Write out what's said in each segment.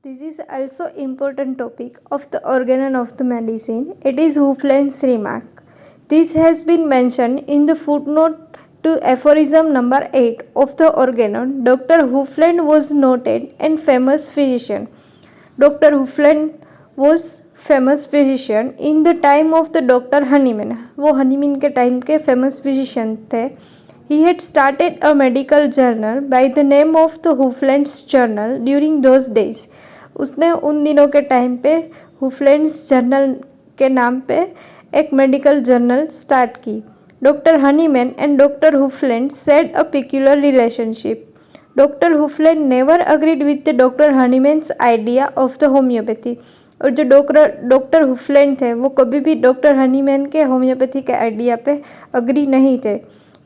This is also important topic of the organon of the medicine. It is Huflane's remark. This has been mentioned in the footnote to aphorism number 8 of the organon. Dr. Huflane was noted and famous physician. Dr. Huflane was famous physician in the time of the doctor Hahnemann. वो Hahnemann के time के famous physician थे. He had started a medical journal by the name of the Huflane's Journal during those days. उसने उन दिनों के time पे हुफलैंड्स journal के नाम पे एक मेडिकल जर्नल स्टार्ट की. Doctor Hahnemann and doctor Hufeland said a peculiar relationship. Doctor Hufeland never agreed with the doctor Hahnemann's idea of the homeopathy. और जो डॉक्टर हुफलैंड थे वो कभी भी डॉक्टर हनीमैन के होम्योपैथी के आइडिया पे अग्री नहीं थे.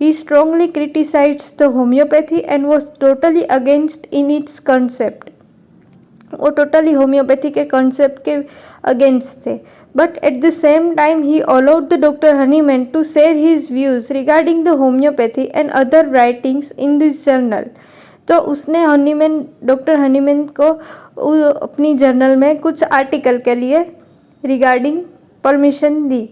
He strongly criticised the homeopathy and was totally against in its concept. वो टोटली होम्योपैथी के कॉन्सेप्ट के अगेंस्ट थे. But at the same time ही allowed the doctor Hahnemann to share his views regarding the homeopathy and other writings in this journal. तो उसने doctor Hahnemann को अपनी journal में कुछ आर्टिकल के लिए regarding permission the.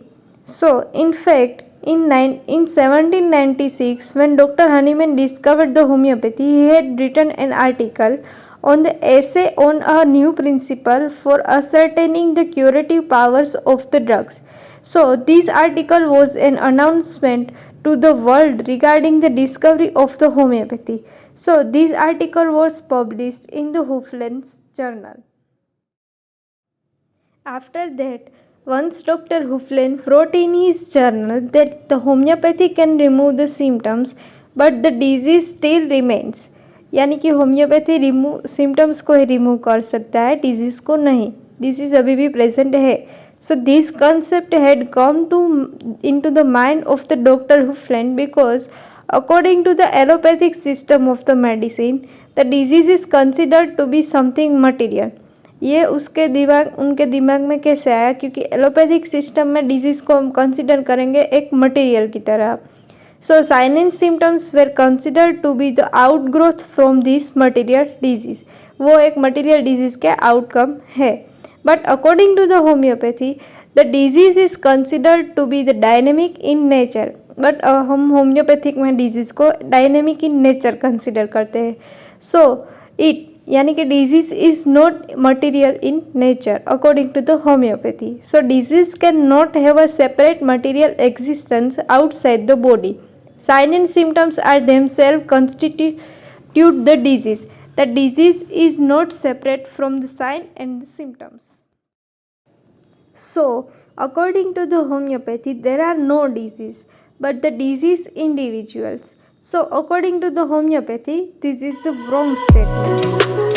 So in fact in 1796 when Dr. Hahnemann discovered the homeopathy, he had written an article on the essay on a new principle for ascertaining the curative powers of the drugs. So this article was an announcement to the world regarding the discovery of the homeopathy. So this article was published in the Huflane's Journal. After that, once Dr. Huflane wrote in his journal that the homeopathy can remove the symptoms but the disease still remains. यानी कि homeopathy symptoms को ही remove कर सकता है, disease को नहीं. Disease अभी भी प्रेजेंट है. So this concept had come into the mind of the Dr. Huflane because according to the allopathic system of the medicine, the disease is considered to be something material. ये उनके दिमाग में कैसे आया? क्योंकि एलोपैथिक सिस्टम में disease को हम कंसिडर करेंगे एक मटेरियल की तरह. So sign and symptoms were consider to be the outgrowth from this material disease. वो एक मटेरियल डिजीज़ के आउटकम है. But according to the homeopathy the disease is consider to be the dynamic in nature. But हम homeopathic में disease को dynamic in nature consider करते हैं. So it यानी कि disease is not material in nature according to the homeopathy. So disease can not have a separate material existence outside the body. Sign and symptoms are themselves constitute the disease. The disease is not separate from the sign and the symptoms. So, according to the homeopathy, there are no disease, but the disease individuals. So, according to the homeopathy, this is the wrong statement.